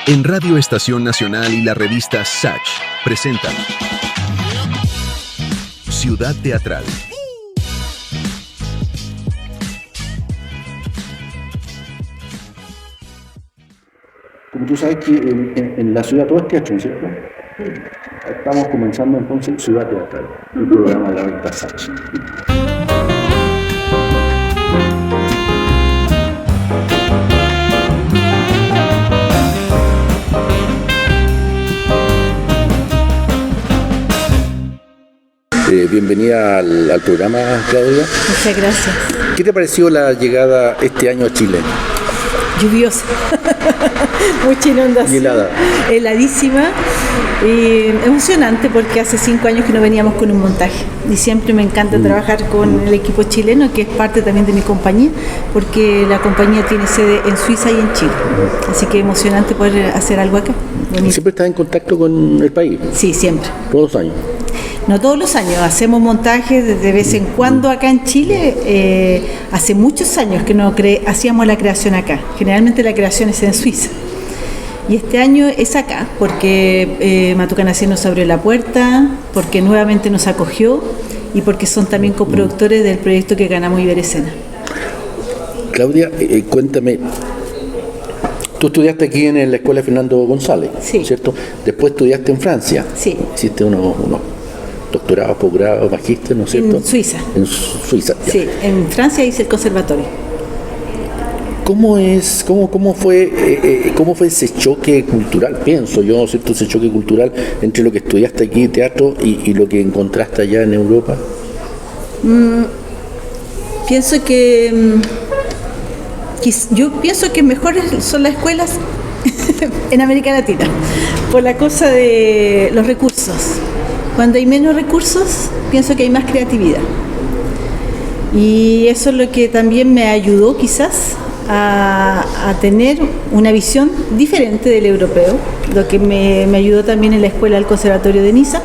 En Radio Estación Nacional y la revista Sach presentan Ciudad Teatral. Como tú sabes que en la ciudad todo es teatro, ¿cierto? Estamos comenzando entonces Ciudad Teatral, un programa de la revista Sach. Bienvenida al programa, Claudia. Muchas gracias. ¿Qué te pareció la llegada este año a Chile? Lluviosa, mucha inundación, Y helada. Heladísima y emocionante porque hace 5 años que no veníamos con un montaje y siempre me encanta trabajar con el equipo chileno, que es parte también de mi compañía, porque la compañía tiene sede en Suiza y en Chile, así que emocionante poder hacer algo acá. Bonito. ¿Siempre estás en contacto con el país? Sí, siempre. Todos los años. No todos los años, hacemos montajes de vez en cuando acá en Chile. Hace muchos años que no hacíamos la creación acá. Generalmente la creación es en Suiza. Y este año es acá, porque Matucanacé nos abrió la puerta, porque nuevamente nos acogió y porque son también coproductores del proyecto que ganamos Iberescena. Claudia, cuéntame. Tú estudiaste aquí en la Escuela Fernando González, sí. ¿Cierto? Después estudiaste en Francia. Sí. Hiciste unos doctorados, posgrados, magíster, ¿no es cierto? En Suiza. En Suiza, ya. Sí, en Francia hice el conservatorio. ¿Cómo fue ese choque cultural, pienso yo, ¿cierto? Ese choque cultural entre lo que estudiaste aquí, teatro, y lo que encontraste allá en Europa? Yo pienso que mejores son las escuelas en América Latina, por la cosa de los recursos. Cuando hay menos recursos, pienso que hay más creatividad. Y eso es lo que también me ayudó quizás a tener una visión diferente del europeo, lo que me ayudó también en la escuela del Conservatorio de Niza,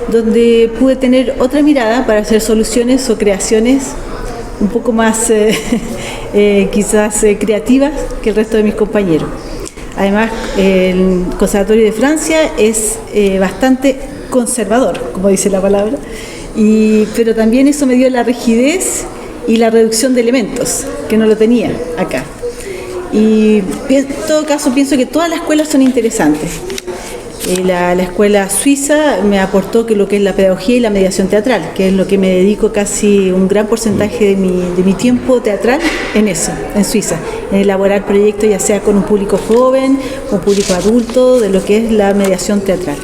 donde pude tener otra mirada para hacer soluciones o creaciones un poco más quizás creativas que el resto de mis compañeros. Además, el Conservatorio de Francia es bastante conservador, como dice la palabra, pero también eso me dio la rigidez y la reducción de elementos, que no lo tenía acá. Y en todo caso pienso que todas las escuelas son interesantes. La escuela suiza me aportó que lo que es la pedagogía y la mediación teatral, que es lo que me dedico casi un gran porcentaje de mi tiempo teatral en eso, en Suiza, en elaborar proyectos ya sea con un público joven o público adulto, de lo que es la mediación teatral.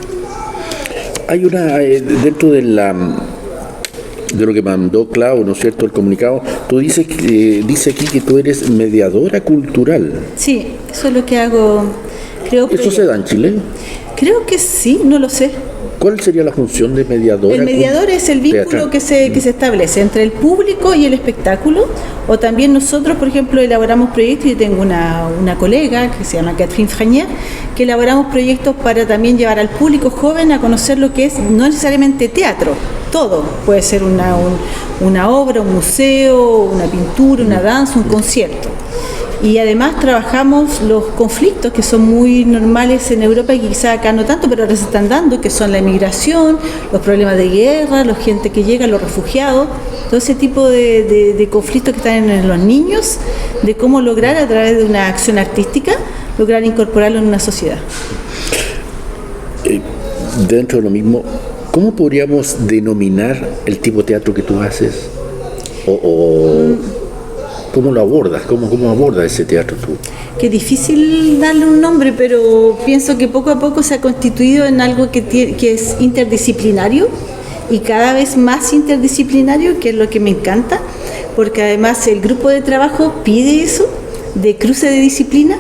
Hay una, dentro de lo que mandó Clau, ¿no es cierto?, el comunicado, tú dice aquí que tú eres mediadora cultural. Sí, eso es lo que hago, creo. ¿Eso se da en Chile? Creo que sí, no lo sé. ¿Cuál sería la función de mediadora? El mediador es el vínculo que se establece entre el público y el espectáculo, o también nosotros, por ejemplo, elaboramos proyectos. Yo tengo una colega que se llama Catherine Franier, que elaboramos proyectos para también llevar al público joven a conocer lo que es no necesariamente teatro, todo, puede ser una obra, un museo, una pintura, una danza, un concierto. Y además trabajamos los conflictos que son muy normales en Europa y quizá acá no tanto, pero ahora se están dando, que son la emigración, los problemas de guerra, la gente que llega, los refugiados, todo ese tipo de conflictos que están en los niños, de cómo lograr a través de una acción artística, lograr incorporarlo en una sociedad. Dentro de lo mismo, ¿cómo podríamos denominar el tipo de teatro que tú haces? ¿Cómo lo abordas? ¿Cómo abordas ese teatro tú? Qué difícil darle un nombre, pero pienso que poco a poco se ha constituido en algo que es interdisciplinario y cada vez más interdisciplinario, que es lo que me encanta, porque además el grupo de trabajo pide eso, de cruce de disciplina,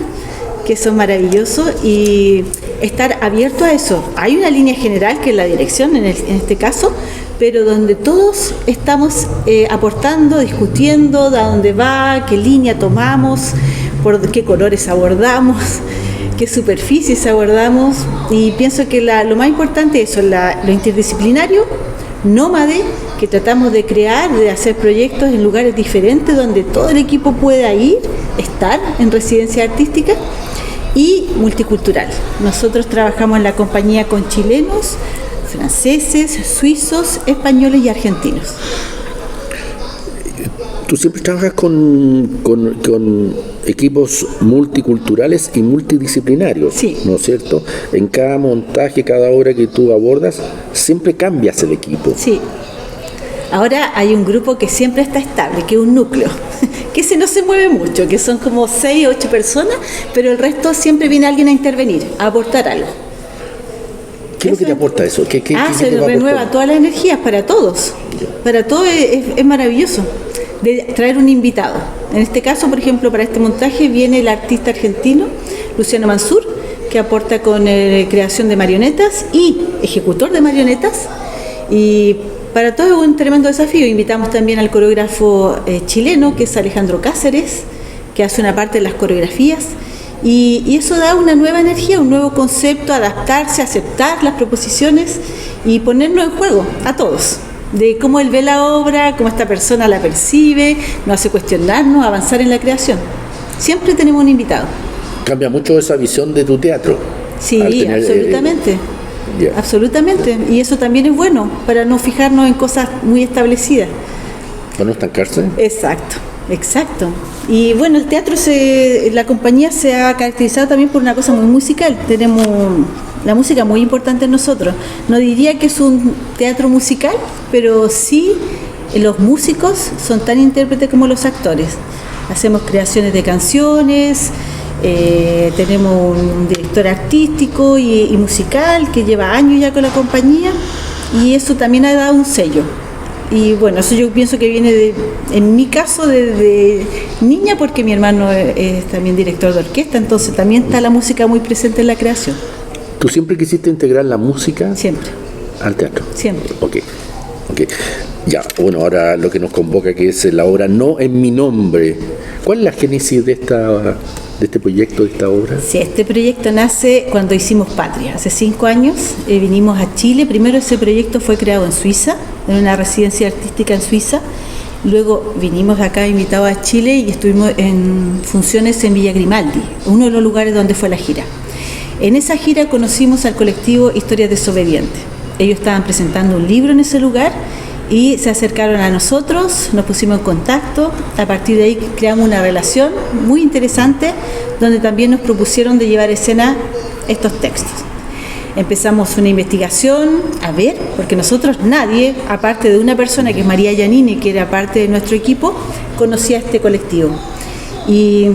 que son maravillosos, y estar abierto a eso. Hay una línea general que es la dirección en este caso, pero donde todos estamos aportando, discutiendo de a dónde va, qué línea tomamos, por qué colores abordamos, qué superficies abordamos, y pienso que lo más importante es eso, lo interdisciplinario, nómade, que tratamos de crear, de hacer proyectos en lugares diferentes donde todo el equipo pueda ir, estar en residencia artística, y multicultural. Nosotros trabajamos en la compañía con chilenos, franceses, suizos, españoles y argentinos. Tú siempre trabajas con equipos multiculturales y multidisciplinarios, Sí. ¿no es cierto? En cada montaje, cada obra que tú abordas, siempre cambias el equipo. Sí. Ahora hay un grupo que siempre está estable, que es un núcleo, que ese no se mueve mucho, que son como 6 o 8 personas, pero el resto siempre viene alguien a intervenir, a aportar algo. ¿Qué es lo que te aporta eso? ¿Qué Se te va renueva aportando? todas las energías para todos. Para todos es maravilloso de traer un invitado. En este caso, por ejemplo, para este montaje viene el artista argentino Luciano Mansur, que aporta con creación de marionetas y ejecutor de marionetas. Y para todo es un tremendo desafío. Invitamos también al coreógrafo chileno, que es Alejandro Cáceres, que hace una parte de las coreografías. Y eso da una nueva energía, un nuevo concepto, adaptarse, aceptar las proposiciones y ponernos en juego a todos. De cómo él ve la obra, cómo esta persona la percibe, nos hace cuestionarnos, avanzar en la creación. Siempre tenemos un invitado. Cambia mucho esa visión de tu teatro. Sí, al tener, absolutamente. Ya. Absolutamente. Y eso también es bueno, para no fijarnos en cosas muy establecidas. Para no estancarse. Exacto, exacto. Y bueno, el teatro, la compañía se ha caracterizado también por una cosa muy musical. Tenemos la música muy importante en nosotros. No diría que es un teatro musical, pero sí los músicos son tan intérpretes como los actores. Hacemos creaciones de canciones, tenemos un director artístico y musical que lleva años ya con la compañía, y eso también ha dado un sello. Y bueno, eso yo pienso que viene en mi caso desde niña, porque mi hermano es también director de orquesta, entonces también está la música muy presente en la creación. ¿Tú siempre quisiste integrar la música Siempre, al teatro? siempre. Ok. Ya, bueno, ahora lo que nos convoca, que es la obra No en mi nombre. ¿Cuál es la génesis de este proyecto, de esta obra? Sí, este proyecto nace cuando hicimos Patria. Hace 5 años vinimos a Chile. Primero ese proyecto fue creado en Suiza, en una residencia artística en Suiza. Luego vinimos acá invitados a Chile y estuvimos en funciones en Villa Grimaldi, uno de los lugares donde fue la gira. En esa gira conocimos al colectivo Historias Desobedientes. Ellos estaban presentando un libro en ese lugar y se acercaron a nosotros, nos pusimos en contacto. A partir de ahí creamos una relación muy interesante, donde también nos propusieron de llevar a escena estos textos. Empezamos una investigación, a ver, porque nosotros nadie, aparte de una persona que es María Giannini, que era parte de nuestro equipo, conocía a este colectivo. Y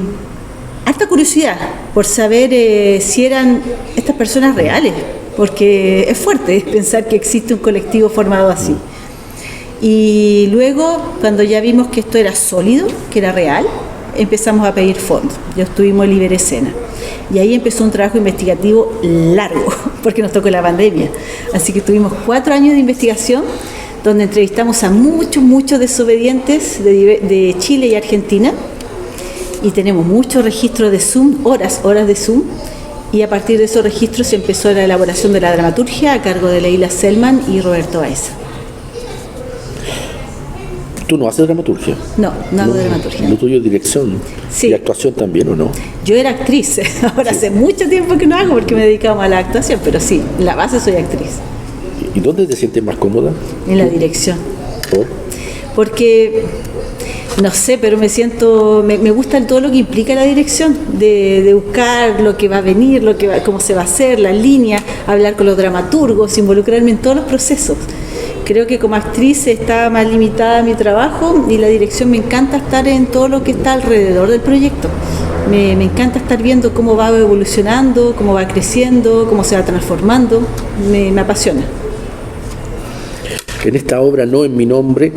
harta curiosidad por saber si eran estas personas reales, porque es fuerte pensar que existe un colectivo formado así. Y luego, cuando ya vimos que esto era sólido, que era real, empezamos a pedir fondos. Ya estuvimos en Liberescena. Y ahí empezó un trabajo investigativo largo, porque nos tocó la pandemia. Así que tuvimos 4 años de investigación, donde entrevistamos a muchos desobedientes de Chile y Argentina. Y tenemos muchos registros de Zoom, horas de Zoom. Y a partir de esos registros se empezó la elaboración de la dramaturgia a cargo de Leila Selman y Roberto Baeza. ¿Tú no haces dramaturgia? No hago dramaturgia. ¿Lo tuyo es dirección? Sí. ¿Y actuación también o no? Yo era actriz, ahora hace mucho tiempo que no hago porque me dedicaba a la actuación, pero sí, en la base soy actriz, ¿Y dónde te sientes más cómoda? en la dirección. ¿Por? Porque, no sé, pero me gusta todo lo que implica la dirección, de buscar lo que va a venir, cómo se va a hacer, las líneas, hablar con los dramaturgos, involucrarme en todos los procesos. Creo que como actriz está más limitada mi trabajo, y la dirección me encanta estar en todo lo que está alrededor del proyecto. Me encanta estar viendo cómo va evolucionando, cómo va creciendo, cómo se va transformando. Me apasiona. En esta obra No en mi nombre,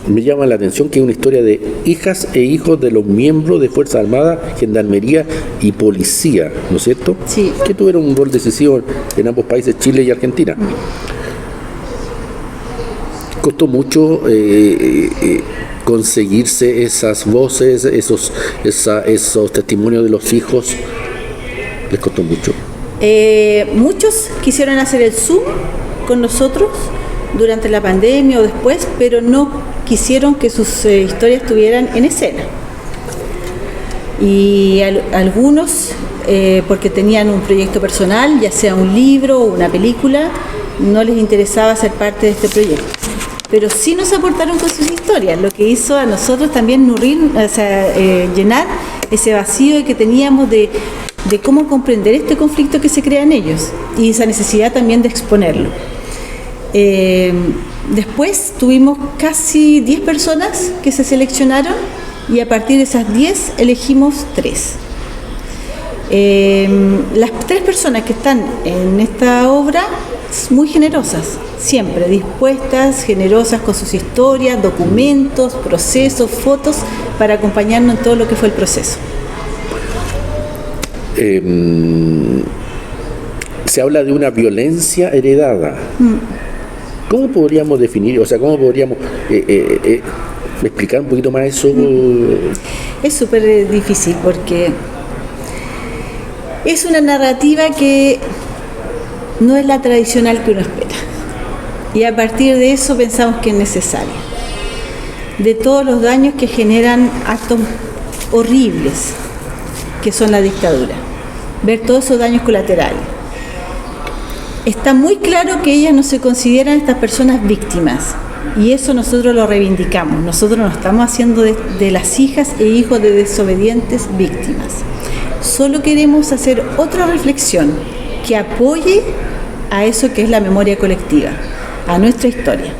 me llama la atención que es una historia de hijas e hijos de los miembros de Fuerzas Armadas, Gendarmería y Policía, ¿no es cierto? Sí. Que tuvieron un rol decisivo en ambos países, Chile y Argentina. Costó mucho conseguirse esas voces, esos testimonios de los hijos. ¿Les costó mucho? Muchos quisieron hacer el Zoom con nosotros durante la pandemia o después, pero no quisieron que sus historias estuvieran en escena. Y algunos, porque tenían un proyecto personal, ya sea un libro o una película, no les interesaba ser parte de este proyecto. Pero sí nos aportaron con sus historias, lo que hizo a nosotros también llenar ese vacío que teníamos de cómo comprender este conflicto que se crea en ellos y esa necesidad también de exponerlo. Después tuvimos casi 10 personas que se seleccionaron y a partir de esas 10 elegimos 3. Las 3 personas que están en esta obra muy generosas, siempre dispuestas, generosas con sus historias, documentos, procesos, fotos, para acompañarnos en todo lo que fue el proceso. Se habla de una violencia heredada. ¿Cómo podríamos definir, o sea, cómo podríamos explicar un poquito más eso? Es súper difícil porque es una narrativa que no es la tradicional que uno espera. Y a partir de eso pensamos que es necesaria. De todos los daños que generan actos horribles, que son la dictadura. Ver todos esos daños colaterales. Está muy claro que ellas no se consideran estas personas víctimas. Y eso nosotros lo reivindicamos. Nosotros no estamos haciendo de las hijas e hijos de desobedientes víctimas. Solo queremos hacer otra reflexión que apoye a eso que es la memoria colectiva, a nuestra historia.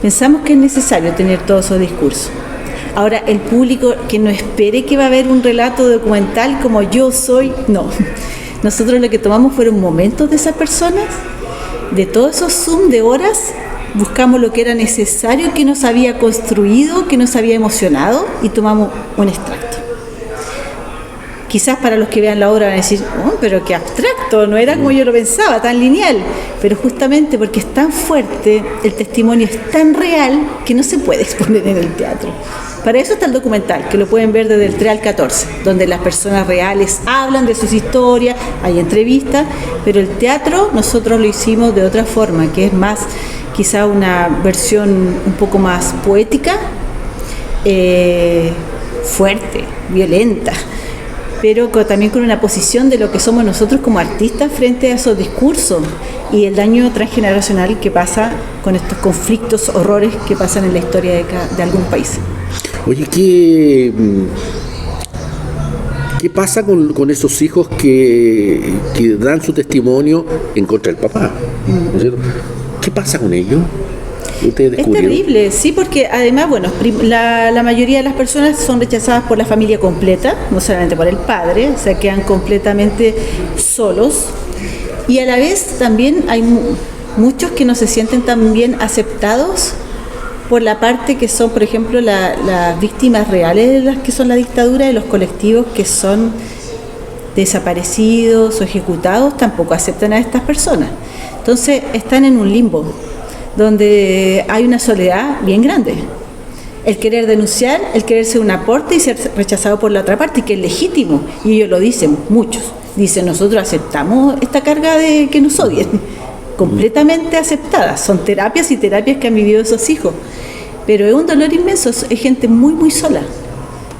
Pensamos que es necesario tener todos esos discursos. Ahora, el público que no espere que va a haber un relato documental como yo soy, no. Nosotros lo que tomamos fueron momentos de esas personas, de todos esos Zoom de horas, buscamos lo que era necesario, que nos había construido, que nos había emocionado y tomamos un extracto. Quizás para los que vean la obra van a decir, oh, pero qué abstracto, no era como yo lo pensaba, tan lineal. Pero justamente porque es tan fuerte, el testimonio es tan real que no se puede exponer en el teatro. Para eso está el documental, que lo pueden ver desde el 3 al 14, donde las personas reales hablan de sus historias, hay entrevistas, pero el teatro nosotros lo hicimos de otra forma, que es más, quizá una versión un poco más poética, fuerte, violenta, pero también con una posición de lo que somos nosotros como artistas frente a esos discursos y el daño transgeneracional que pasa con estos conflictos, horrores que pasan en la historia de algún país. Oye, ¿qué pasa con esos hijos que dan su testimonio en contra del papá? ¿No es cierto? ¿Qué pasa con ellos? Es terrible, sí, porque además, bueno, la mayoría de las personas son rechazadas por la familia completa, no solamente por el padre, o sea, quedan completamente solos. Y a la vez también hay muchos que no se sienten tan bien aceptados por la parte que son, por ejemplo, las víctimas reales de las que son la dictadura, de los colectivos que son desaparecidos o ejecutados, tampoco aceptan a estas personas. Entonces están en un limbo, donde hay una soledad bien grande. El querer denunciar, el querer ser un aporte y ser rechazado por la otra parte, que es legítimo, y ellos lo dicen, muchos. Dicen, nosotros aceptamos esta carga de que nos odien, completamente aceptadas. Son terapias y terapias que han vivido esos hijos. Pero es un dolor inmenso, es gente muy, muy sola.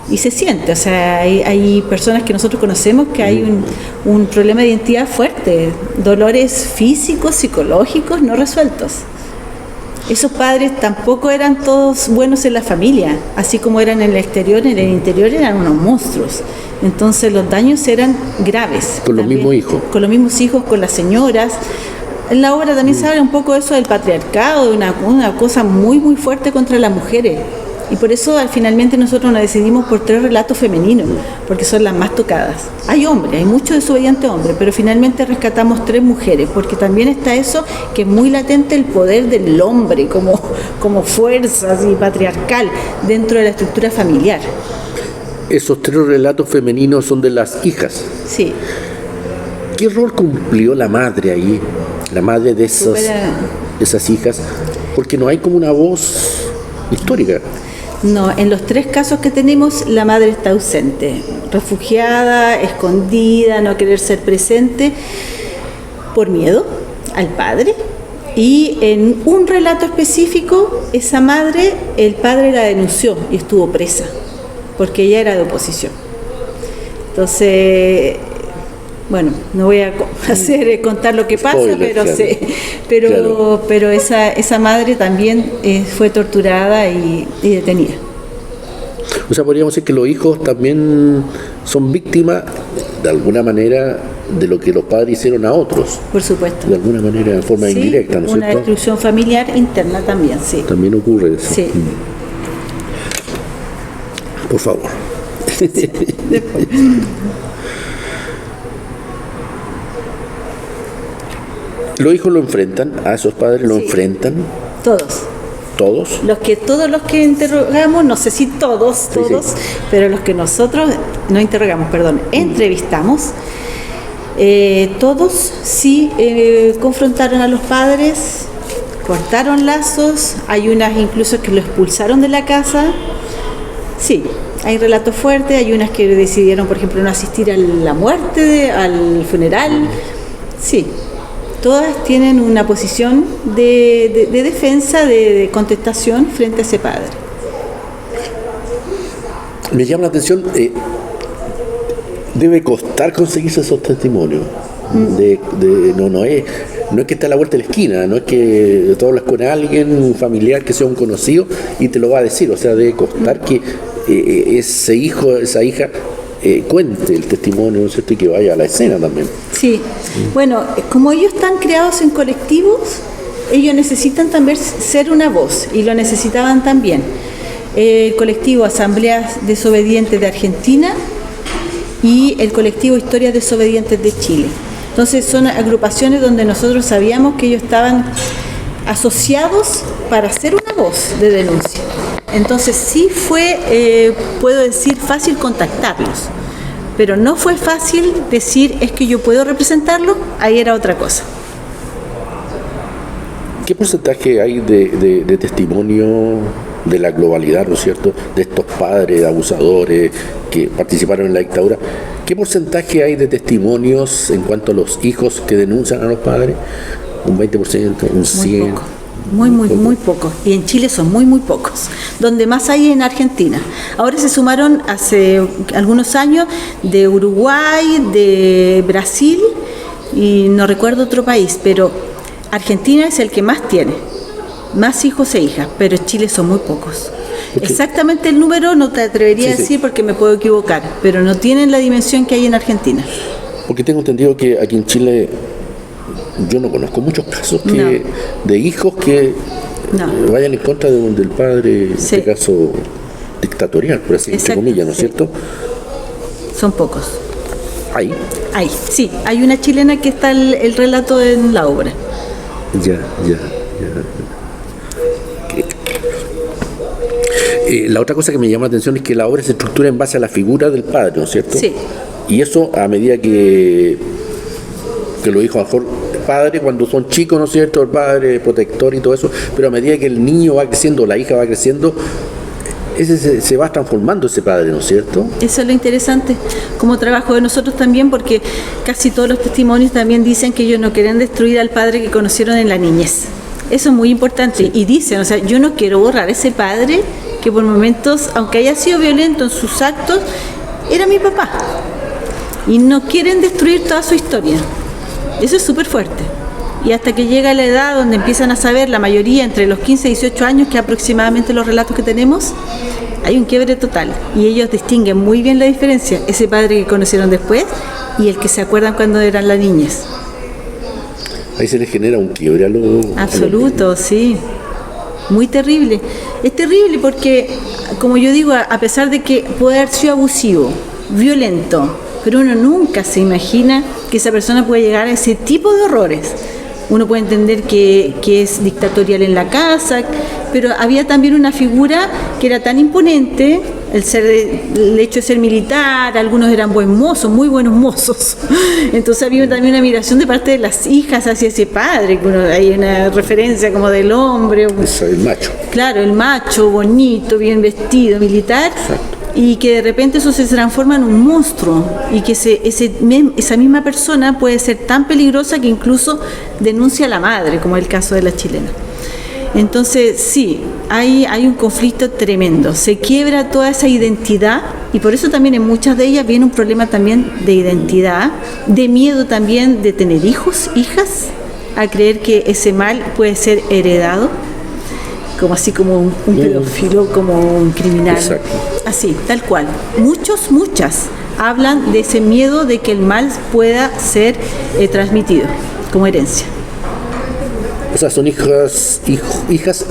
Y se siente, o sea, hay personas que nosotros conocemos que hay un problema de identidad fuerte, dolores físicos, psicológicos no resueltos. Esos padres tampoco eran todos buenos en la familia, así como eran en el exterior, en el interior eran unos monstruos. Entonces los daños eran graves. Con los mismos hijos. Con los mismos hijos, con las señoras. En la obra también se habla un poco de eso del patriarcado, de una cosa muy, muy fuerte contra las mujeres. Y por eso finalmente nosotros nos decidimos por 3 relatos femeninos, porque son las más tocadas. Hay hombres, hay muchos desobedientes hombres, pero finalmente rescatamos 3 mujeres, porque también está eso que es muy latente, el poder del hombre como fuerza así, patriarcal dentro de la estructura familiar. Esos 3 relatos femeninos son de las hijas. Sí. ¿Qué rol cumplió la madre ahí? La madre de esas hijas, porque no hay como una voz histórica. No, en los 3 casos que tenemos, la madre está ausente, refugiada, escondida, no querer ser presente, por miedo al padre. Y en un relato específico, esa madre, el padre la denunció y estuvo presa, porque ella era de oposición. Entonces, bueno, no voy a contar lo que pasa, Spoiler, pero claro. sí, pero esa madre también fue torturada y detenida. O sea, podríamos decir que los hijos también son víctimas, de alguna manera, de lo que los padres hicieron a otros. Por supuesto. De alguna manera, de forma Sí, indirecta, ¿no es una cierto? destrucción familiar interna también, sí. También ocurre eso. Sí. Por favor. Los hijos lo enfrentan, a esos padres lo Sí. enfrentan, Todos. todos. Todos los que interrogamos, no sé si todos, Sí, sí. pero los que nosotros no interrogamos, perdón, entrevistamos, todos sí confrontaron a los padres, cortaron lazos, hay unas incluso que lo expulsaron de la casa. Sí, hay relatos fuertes, hay unas que decidieron, por ejemplo, no asistir a la muerte, al funeral. Sí, todas tienen una posición de defensa, de contestación frente a ese padre. Me llama la atención, debe costar conseguirse esos testimonios. No es que esté a la vuelta de la esquina, no es que tú hablas con alguien, un familiar que sea un conocido y te lo va a decir. O sea, debe costar que ese hijo, esa hija cuente el testimonio, ¿no es cierto? Y que vaya a la escena también. Sí, bueno, como ellos están creados en colectivos, ellos necesitan también ser una voz y lo necesitaban también. El colectivo Asambleas Desobedientes de Argentina y el colectivo Historias Desobedientes de Chile. Entonces son agrupaciones donde nosotros sabíamos que ellos estaban asociados para ser una voz de denuncia. Entonces sí fue, puedo decir, fácil contactarlos, pero no fue fácil decir es que yo puedo representarlo, ahí era otra cosa. ¿Qué porcentaje hay de testimonio de la globalidad, ¿no es cierto?, de estos padres abusadores que participaron en la dictadura? ¿Qué porcentaje hay de testimonios en cuanto a los hijos que denuncian a los padres? ¿Un 20%? ¿Un 100%? Muy poco. Muy poco. Y en Chile son muy pocos. Donde más hay en Argentina. Ahora se sumaron hace algunos años de Uruguay, de Brasil y no recuerdo otro país, pero Argentina es el que más tiene. Más hijos e hijas, pero en Chile son muy pocos. Okay. Exactamente el número no te atrevería Sí, a decir porque me puedo equivocar, pero no tienen la dimensión que hay en Argentina. Porque tengo entendido que aquí en Chile yo no conozco muchos casos de hijos que vayan en contra del padre, en este caso dictatorial, por así entre comillas, ¿no es cierto? Son pocos. Hay. Sí, hay una chilena que está el relato en la obra. Ya. La otra cosa que me llama la atención es que la obra se estructura en base a la figura del padre, ¿no es cierto? Sí. Y eso a medida que los hijos, a lo mejor, el padre cuando son chicos, ¿no es cierto?, el padre protector y todo eso, pero a medida que el niño va creciendo, la hija va creciendo, ese se va transformando ese padre, ¿no es cierto? Eso es lo interesante, como trabajo de nosotros también, porque casi todos los testimonios también dicen que ellos no quieren destruir al padre que conocieron en la niñez. Eso es muy importante. Sí. Y dicen, o sea, yo no quiero borrar ese padre que por momentos, aunque haya sido violento en sus actos, era mi papá. Y no quieren destruir toda su historia. Eso es súper fuerte. Y hasta que llega la edad donde empiezan a saber, la mayoría entre los 15 y 18 años, que aproximadamente los relatos que tenemos, hay un quiebre total. Y ellos distinguen muy bien la diferencia, ese padre que conocieron después y el que se acuerdan cuando eran las niñas. Ahí se les genera un quiebre a los... Absoluto, sí. Muy terrible. Es terrible porque, como yo digo, a pesar de que puede haber sido abusivo, violento, pero uno nunca se imagina que esa persona puede llegar a ese tipo de horrores. Uno puede entender que es dictatorial en la casa, pero había también una figura que era tan imponente, el hecho de ser militar, algunos eran buen mozos, muy buenos mozos. Entonces había también una admiración de parte de las hijas hacia ese padre, que hay una referencia como del hombre. Eso, el macho. Claro, el macho, bonito, bien vestido, militar. Exacto. Y que de repente eso se transforma en un monstruo y que esa misma persona puede ser tan peligrosa que incluso denuncia a la madre, como es el caso de la chilena. Entonces, sí, hay un conflicto tremendo. Se quiebra toda esa identidad y por eso también en muchas de ellas viene un problema también de identidad, de miedo también de tener hijos, hijas, a creer que ese mal puede ser heredado, como así como un pedófilo, como un criminal. Exacto. Así, tal cual. Muchas hablan de ese miedo de que el mal pueda ser transmitido como herencia. O sea, son hijas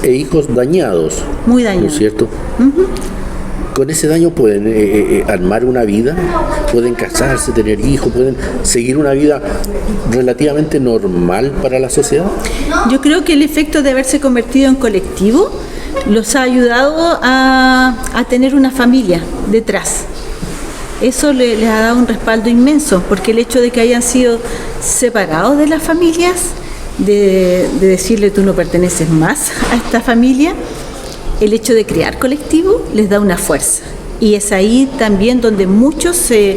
e hijos dañados. Muy dañados. ¿No es cierto? Con ese daño pueden armar una vida, pueden casarse, tener hijos, pueden seguir una vida relativamente normal para la sociedad. Yo creo que el efecto de haberse convertido en colectivo los ha ayudado a tener una familia detrás. Eso les ha dado un respaldo inmenso, porque el hecho de que hayan sido separados de las familias, de decirle tú no perteneces más a esta familia, el hecho de crear colectivo les da una fuerza. Y es ahí también donde muchos se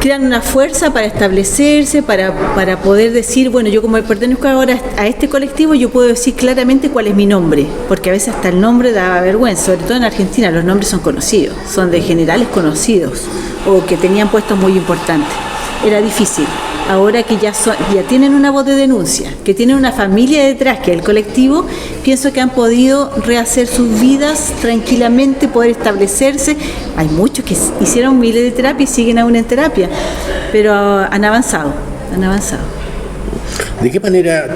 crean una fuerza para establecerse, para poder decir, bueno, yo como pertenezco ahora a este colectivo, yo puedo decir claramente cuál es mi nombre, porque a veces hasta el nombre da vergüenza, sobre todo en Argentina los nombres son conocidos, son de generales conocidos o que tenían puestos muy importantes. Era difícil. Ahora que ya tienen una voz de denuncia, que tienen una familia detrás, que es el colectivo, pienso que han podido rehacer sus vidas tranquilamente, poder establecerse. Hay muchos que hicieron miles de terapias y siguen aún en terapia, pero han avanzado. ¿De qué manera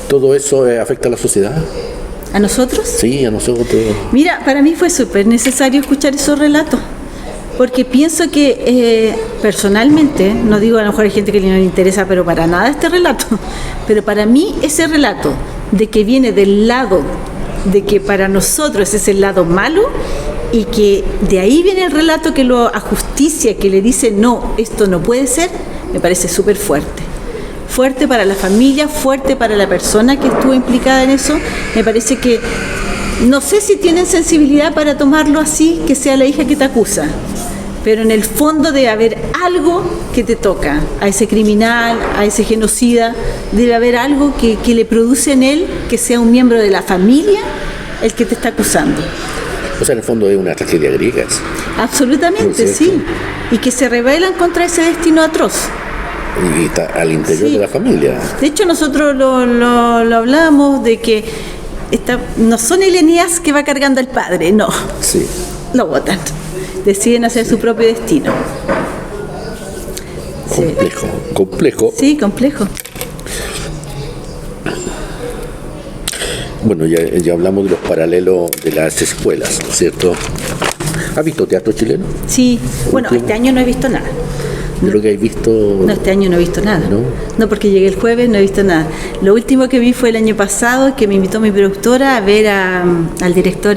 todo eso afecta a la sociedad? ¿A nosotros? Sí, a nosotros. Mira, para mí fue súper necesario escuchar esos relatos. Porque pienso que personalmente, no digo a lo mejor hay gente que no le interesa, pero para nada este relato, pero para mí ese relato de que viene del lado de que para nosotros es el lado malo y que de ahí viene el relato que lo ajusticia, que le dice no, esto no puede ser, me parece súper fuerte. Fuerte para la familia, fuerte para la persona que estuvo implicada en eso. Me parece que no sé si tienen sensibilidad para tomarlo así, que sea la hija que te acusa, pero en el fondo debe haber algo que te toca a ese criminal, a ese genocida, debe haber algo que le produce en él que sea un miembro de la familia el que te está acusando. O sea, en el fondo es una tragedia griega. Absolutamente, sí. Y que se rebelan contra ese destino atroz. Y está al interior de la familia. De hecho, nosotros lo hablamos de que no son el Eneas que va cargando al padre, no. Sí. Lo botan. Deciden hacer su propio destino. Complejo. Sí, complejo. Bueno, ya hablamos de los paralelos de las escuelas, ¿cierto? ¿Has visto teatro chileno? Sí. Bueno, este año no he visto nada. ¿De lo que has visto? No, este año no he visto nada. ¿No? Porque llegué el jueves, no he visto nada. Lo último que vi fue el año pasado, que me invitó mi productora a ver al director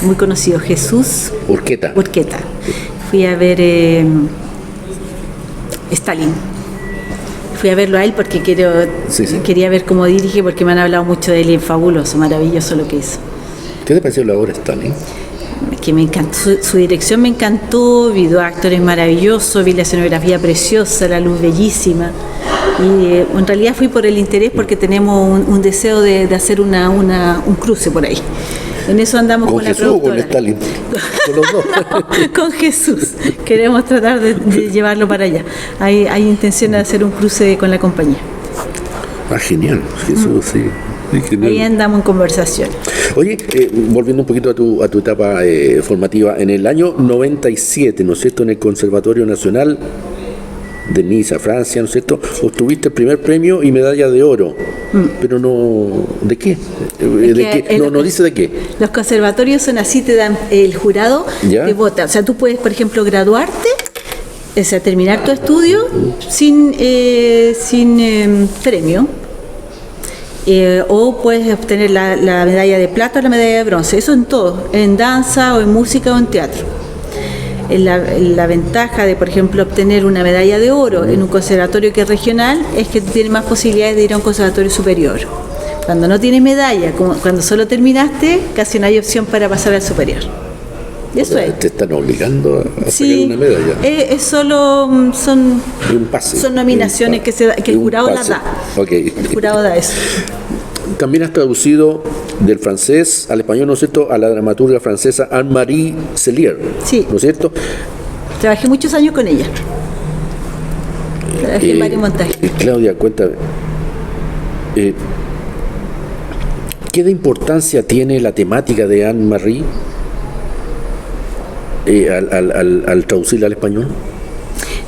muy conocido, Jesús Urqueta. Fui a ver Stalin. Fui a verlo a él porque quería ver cómo dirige, porque me han hablado mucho de él y es fabuloso, maravilloso lo que hizo. ¿Qué te pareció la obra Stalin? Que me encantó, su dirección me encantó, vi dos actores maravillosos, vi la escenografía preciosa, la luz bellísima, y en realidad fui por el interés porque tenemos un deseo de hacer un cruce por ahí. En eso andamos con la productora. ¿Con Stalin? Con los dos. No, con Jesús. Queremos tratar de llevarlo para allá. Hay intención de hacer un cruce con la compañía. Ah, genial, Jesús, sí. Ahí andamos en conversación. Oye, volviendo un poquito a tu etapa formativa, en el año 97, ¿no es cierto?, en el Conservatorio Nacional de Niza, Francia, ¿no es cierto?, obtuviste el primer premio y medalla de oro. Pero no, ¿de qué? No dice de qué. Los conservatorios son así, te dan el jurado, te vota. O sea, tú puedes, por ejemplo, graduarte, o sea, terminar tu estudio sin premio. O puedes obtener la medalla de plata o la medalla de bronce, eso en todo, en danza o en música o en teatro. La ventaja de, por ejemplo, obtener una medalla de oro en un conservatorio que es regional es que tienes más posibilidades de ir a un conservatorio superior. Cuando no tienes medalla, cuando solo terminaste, casi no hay opción para pasar al superior. Eso O sea, es. te están obligando a Sí, sacar una medalla. es solo, son Y un pase. son nominaciones que el Y un jurado las pase. da. Ok. El jurado da eso. También has traducido del francés al español, ¿no es cierto?, a la dramaturga francesa Anne-Marie Cellier, Sí. ¿no es cierto? Trabajé muchos años con ella. Trabajé en varios montajes. Claudia, cuéntame, ¿qué de importancia tiene la temática de Anne-Marie al traducirla al español?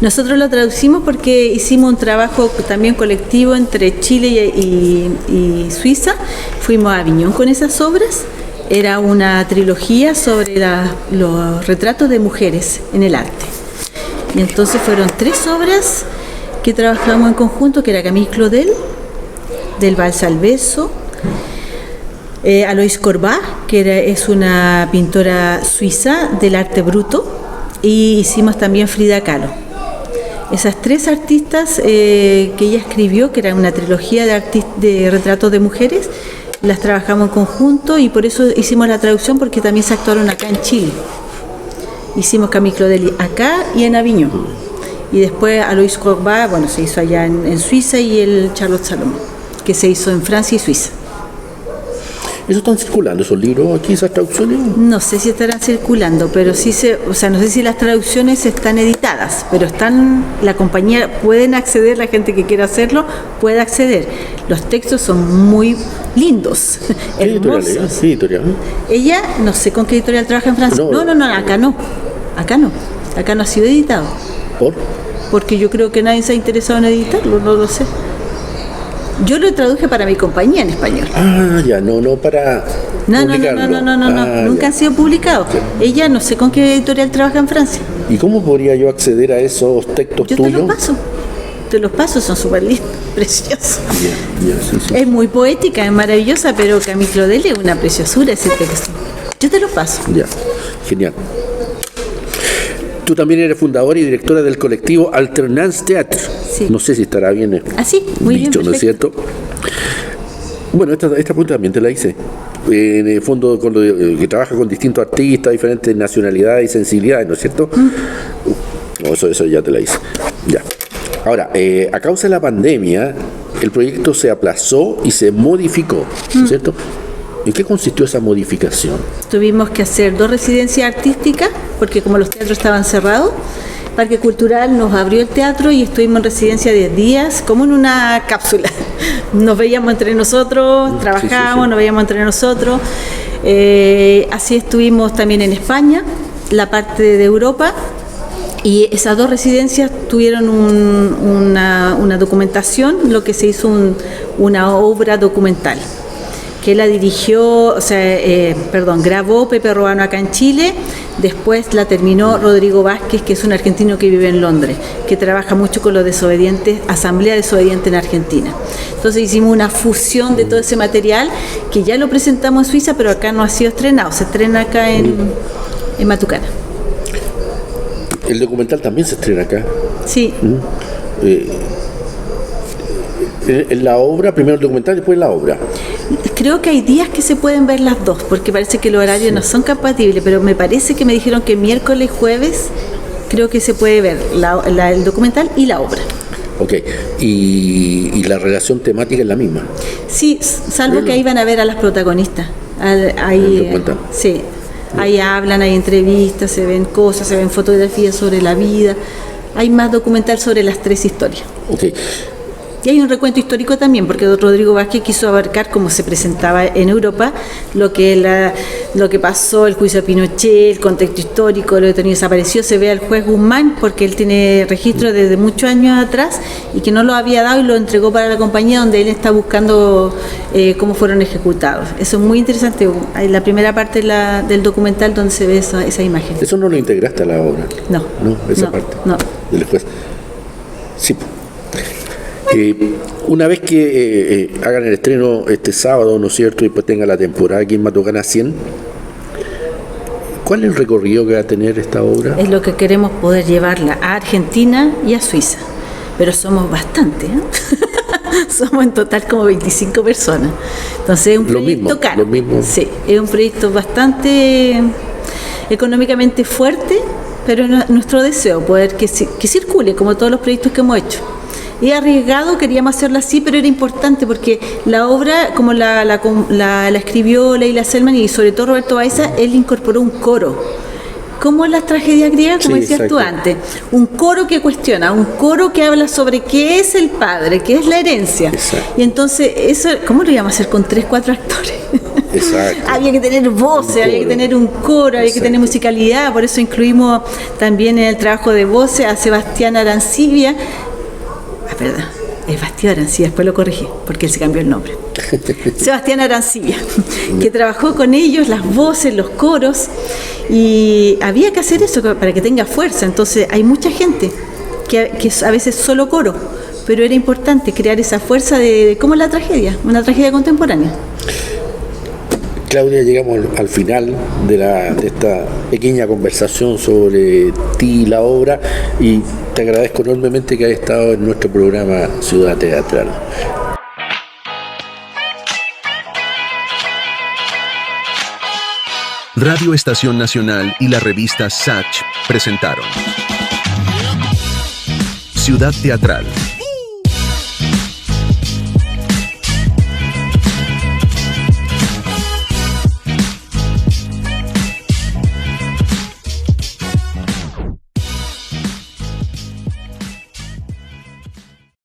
Nosotros lo traducimos porque hicimos un trabajo también colectivo entre Chile y Suiza. Fuimos a Aviñón con esas obras. Era una trilogía sobre los retratos de mujeres en el arte. Y entonces fueron 3 obras que trabajamos en conjunto, que era Camille Claudel, del Vals al Beso, Aloïse Corbat, que es una pintora suiza del arte bruto, y hicimos también Frida Kahlo. Esas 3 artistas que ella escribió, que era una trilogía de retratos de mujeres, las trabajamos en conjunto y por eso hicimos la traducción, porque también se actuaron acá en Chile. Hicimos Camille Claudel acá y en Aviñón. Y después Aloïse Corbat, bueno, se hizo allá en Suiza, y el Charlotte Salomon, que se hizo en Francia y Suiza. ¿Eso están circulando esos libros aquí, esas traducciones? No sé si estarán circulando, pero sí no sé si las traducciones están editadas, pero la compañía, pueden acceder, la gente que quiera hacerlo puede acceder. Los textos son muy lindos, ¿Qué editorial es? hermosos. ¿Qué editorial? Ella, no sé con qué editorial trabaja en Francia. No. No, acá no. Acá no ha sido editado. ¿Por? Porque yo creo que nadie se ha interesado en editarlo, no lo sé. Yo lo traduje para mi compañía en español. Ah, ya, no para publicarlo. No, nunca ya. han sido publicados. Ella, no sé con qué editorial trabaja en Francia. ¿Y cómo podría yo acceder a esos textos Yo tuyos? te los paso, son súper lindos, preciosos. Ya, sí. Es muy poética, es maravillosa, pero Camille Claudel es una preciosura ese texto. Yo te los paso. Ya, genial. Tú también eres fundadora y directora del colectivo Alternance Theatre. Sí. No sé si estará bien Así, muy dicho, bien, ¿no es cierto? Bueno, esta pregunta también te la hice. En el fondo, que trabaja con distintos artistas, diferentes nacionalidades y sensibilidades, ¿no es cierto? No, eso ya te la hice. Ya. Ahora, a causa de la pandemia, el proyecto se aplazó y se modificó, ¿no es cierto? ¿En qué consistió esa modificación? Tuvimos que hacer 2 residencias artísticas, porque como los teatros estaban cerrados, Parque Cultural nos abrió el teatro y estuvimos en residencia 10 días, como en una cápsula. Nos veíamos entre nosotros, trabajábamos, sí. nos veíamos entre nosotros. Así estuvimos también en España, la parte de Europa, y esas 2 residencias tuvieron una documentación, lo que se hizo una obra documental, que la dirigió, grabó Pepe Ruano acá en Chile. Después la terminó Rodrigo Vázquez, que es un argentino que vive en Londres, que trabaja mucho con los desobedientes, Asamblea Desobediente en Argentina. Entonces hicimos una fusión de todo ese material, que ya lo presentamos en Suiza, pero acá no ha sido estrenado, se estrena acá en Matucana. El documental también se estrena acá. Sí. En la obra, primero el documental, después la obra. Creo que hay días que se pueden ver las 2, porque parece que los horarios no son compatibles, pero me parece que me dijeron que miércoles, jueves, creo que se puede ver el documental y la obra. Ok, y la relación temática es la misma. Sí, salvo que ahí van a ver a las protagonistas. El Ahí, documental. sí, ahí hablan, hay entrevistas, se ven cosas, se ven fotografías sobre la vida. Hay más documental sobre las 3 historias. Ok, Y hay un recuento histórico también, porque Rodrigo Vázquez quiso abarcar, como se presentaba en Europa, lo que pasó, el juicio a Pinochet, el contexto histórico, lo detenido desapareció. Se ve al juez Guzmán, porque él tiene registro desde muchos años atrás y que no lo había dado y lo entregó para la compañía, donde él está buscando cómo fueron ejecutados. Eso es muy interesante. Hay la primera parte del documental donde se ve esa imagen. eso no lo integraste a la obra. No. Esa parte. No. Del juez. Sí. Una vez que hagan el estreno este sábado, ¿no es cierto? Y pues tenga la temporada aquí en Matucana 100, ¿cuál es el recorrido que va a tener esta obra? Es lo que queremos, poder llevarla a Argentina y a Suiza. Pero somos bastantes, somos en total como 25 personas. Entonces es un proyecto caro. Lo mismo. Sí, es un proyecto bastante económicamente fuerte, pero es nuestro deseo poder que circule, como todos los proyectos que hemos hecho. Es arriesgado, queríamos hacerlo así, pero era importante porque la obra, como la escribió Leila Selman y sobre todo Roberto Baiza, él incorporó un coro. Como en las tragedias griegas, como decías tú antes, un coro que cuestiona, un coro que habla sobre qué es el padre, qué es la herencia. Exacto. Y entonces, eso, ¿cómo lo íbamos a hacer con 3, 4 actores? Exacto. Había que tener voces, había que tener un coro, había que tener musicalidad, por eso incluimos también en el trabajo de voces a Sebastián Arancibia. Perdón, es Bastián Arancibia, después lo corregí, porque él se cambió el nombre. Sebastián Arancibia, que trabajó con ellos las voces, los coros, y había que hacer eso para que tenga fuerza. Entonces hay mucha gente que a veces solo coro, pero era importante crear esa fuerza de cómo es la tragedia, una tragedia contemporánea. Claudia, llegamos al final de esta pequeña conversación sobre ti y la obra, y te agradezco enormemente que hayas estado en nuestro programa Ciudad Teatral. Radio Estación Nacional y la revista Sach presentaron Ciudad Teatral.